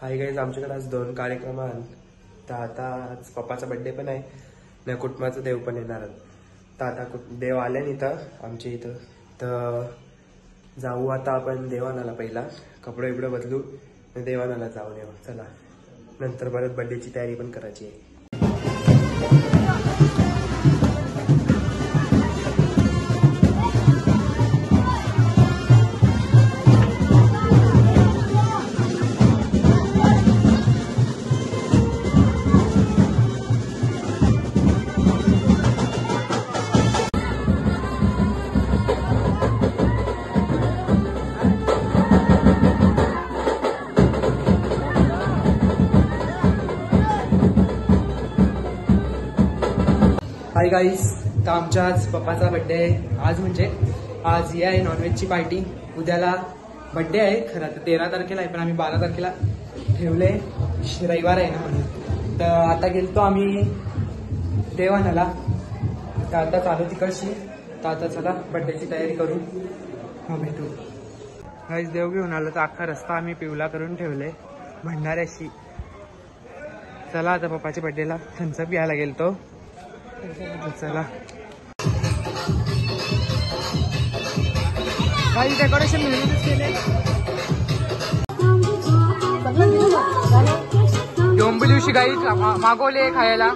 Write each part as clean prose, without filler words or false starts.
Hi guys, आमच्याकडे आज 2 कार्यक्रम आहेत. तर आता आज पप्पाचा बर्थडे पण आहे ना, कुटुंबाचं देव पण येणार. तर आता देव आले इथं आमच्या इथं. तर जाऊ आता आपण देवानाला. पहिला कपडे बिपडे बदलू, देवानाला जाऊन येऊ. चला, नंतर परत बर्थडेची तयारी पण करायची आहे. हाय गाईज, तर आमच्या आज पप्पाचा बड्डे आहे. आज म्हणजे आज ही आहे नॉनव्हेजची पार्टी. उद्याला बड्डे आहे खरं तर 13 तारखेला आहे, पण आम्ही 12 तारखेला ठेवले, रविवार आहे ना म्हणून. तर आता गेलतो आम्ही देवानाला. तर आता चालू तिकडची. तर आता चला बड्डेची तयारी करू, मग भेटू. गाईज, देव घेऊन आलो तर अख्खा रस्ता आम्ही पिवला करून ठेवले भंडाऱ्याशी. चला आता पप्पाच्या बड्डेला थम्सअप घ्यायला गेलतो. चला, काही डेकोरेशन मिळूनच केले. डोंबिवलीची गाई मागवले खायला.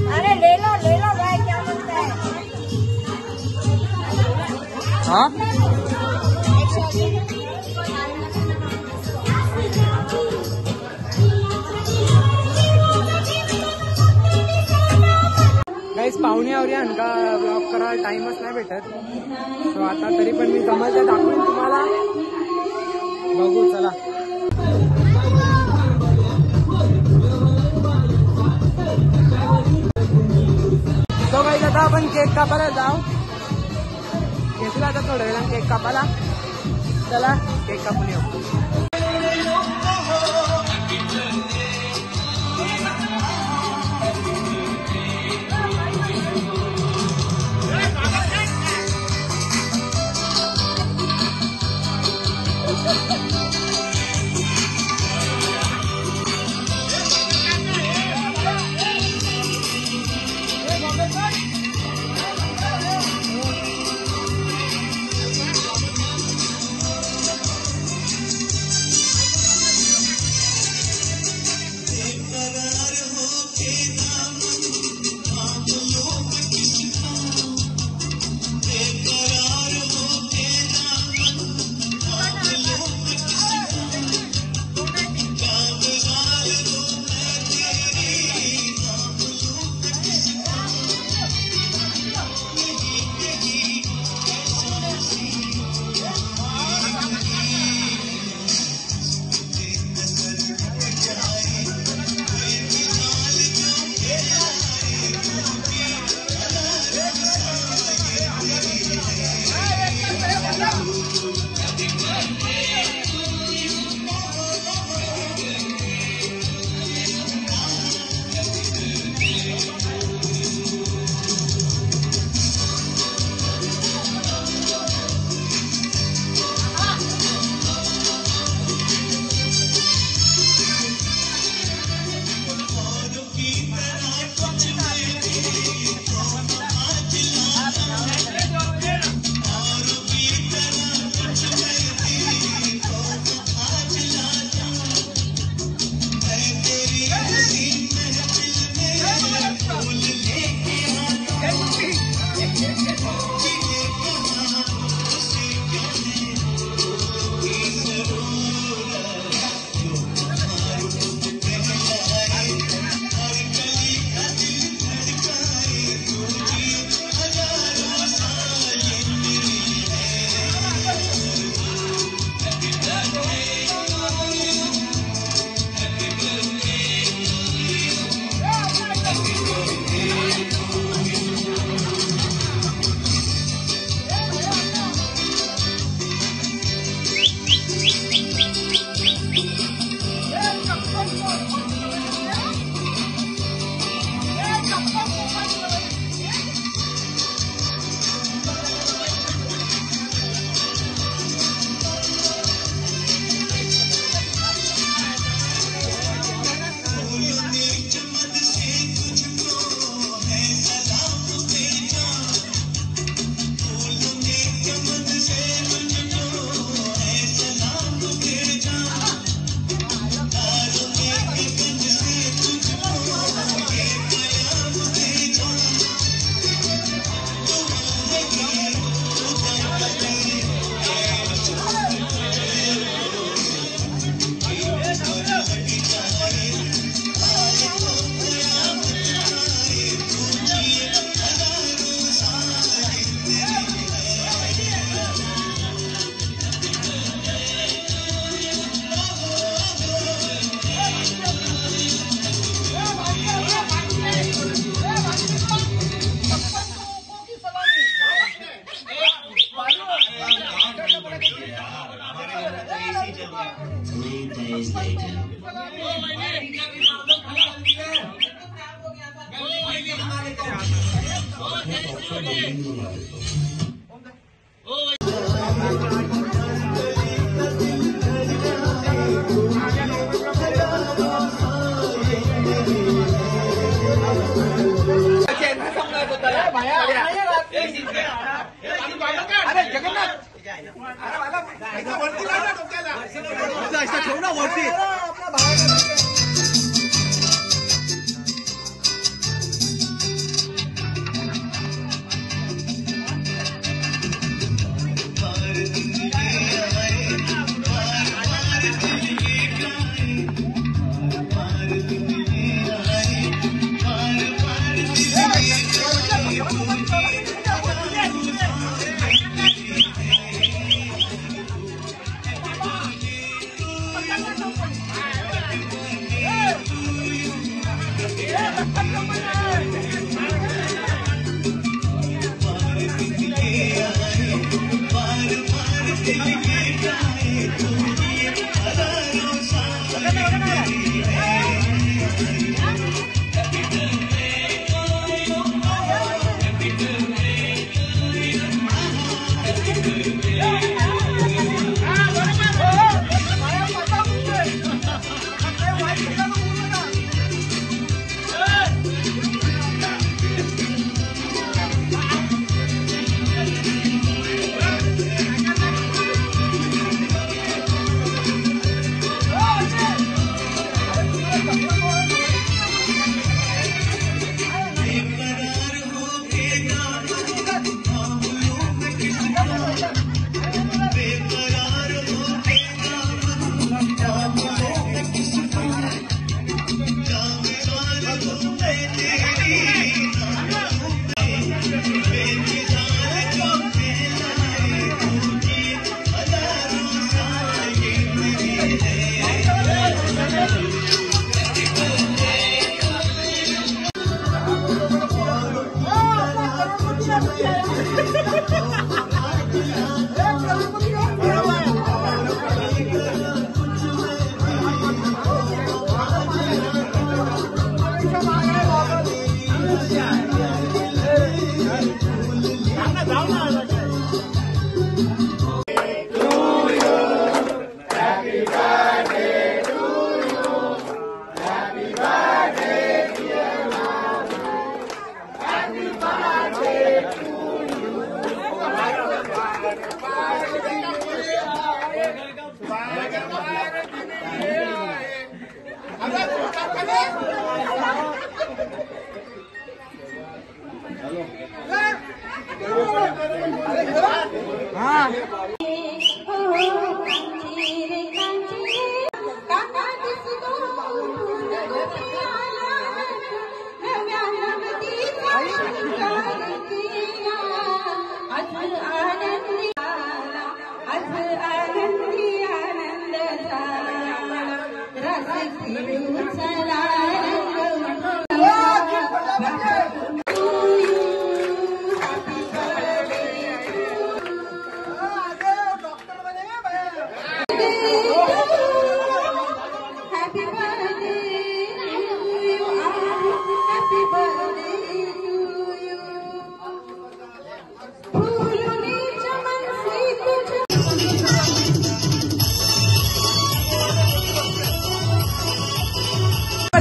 अरे ले लो भाई, क्या बोलता है? हाँ, गाईस, पाहुण्यावर या का ब्लॉग करायला टाइमच नाही भेटत. तो आता तरी पण मी समजलं दाखवून तुम्हाला. बघू, चला. तो गाईस, आता आपण केक कापायला जाऊ. घेतला आता थोड्या वेळा केक कापायला. चला केक कापून येऊ. days later.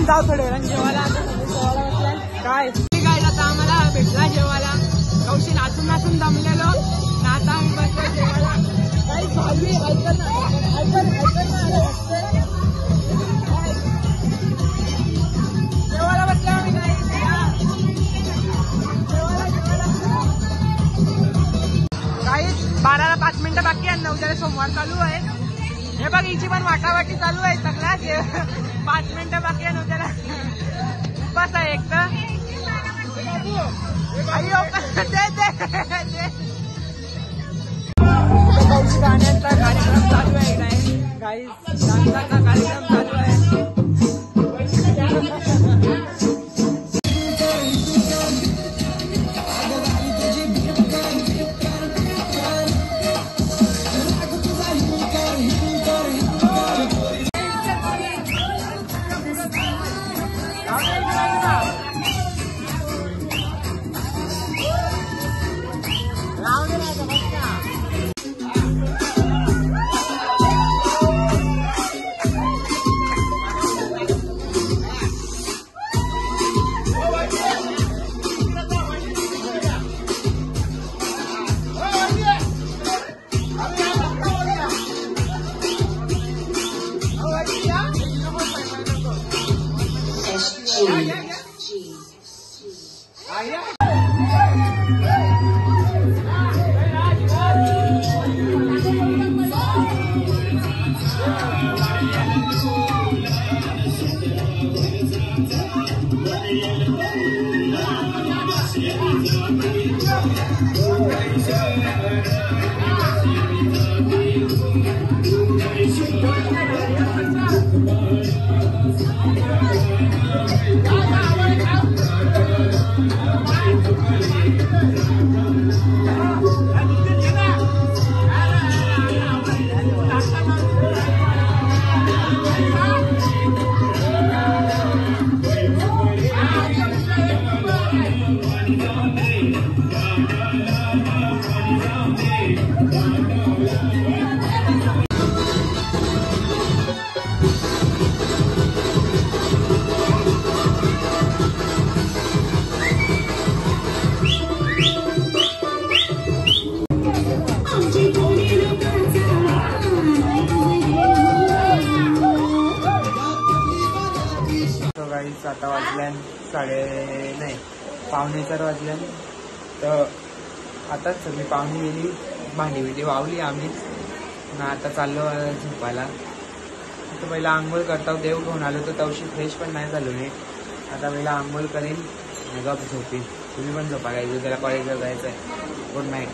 जाऊ थोडे जेवायला काय काय आता आम्हाला भेटला जेवायला कौशी नाचून नाचून दमलेलो ना आता आम्ही बसलो जेवायला काही भावी जेवायला बसलो आम्ही काही 12ला 5 मिनिटं बाकी आहे 9 सोमवार चालू आहे हे बघ हिची पण वाटावाटी चालू आहे सगळ्या 5 मिनिटं बाकी आहे त्याला बस आहे एक तर गाण्याचा कार्यक्रम चालू आहे काही डान्सचा कार्यक्रम चालू आहे आता वाजल्यान पावणे 4 वाजल्यान. तर आता सगळी पाहुणी गेली, भांडी बिंडी वावली आम्ही ना. आता चाललो झोपायला. तर पहिला आंघोळ करता, देव घेऊन आलो तर तवशी फ्रेश पण नाही झालो मी. आता पहिला आंघोळ करीन गप झोपी. तुम्ही पण झोपा, काय त्याला कॉलेजला जायचं आहे. Good night.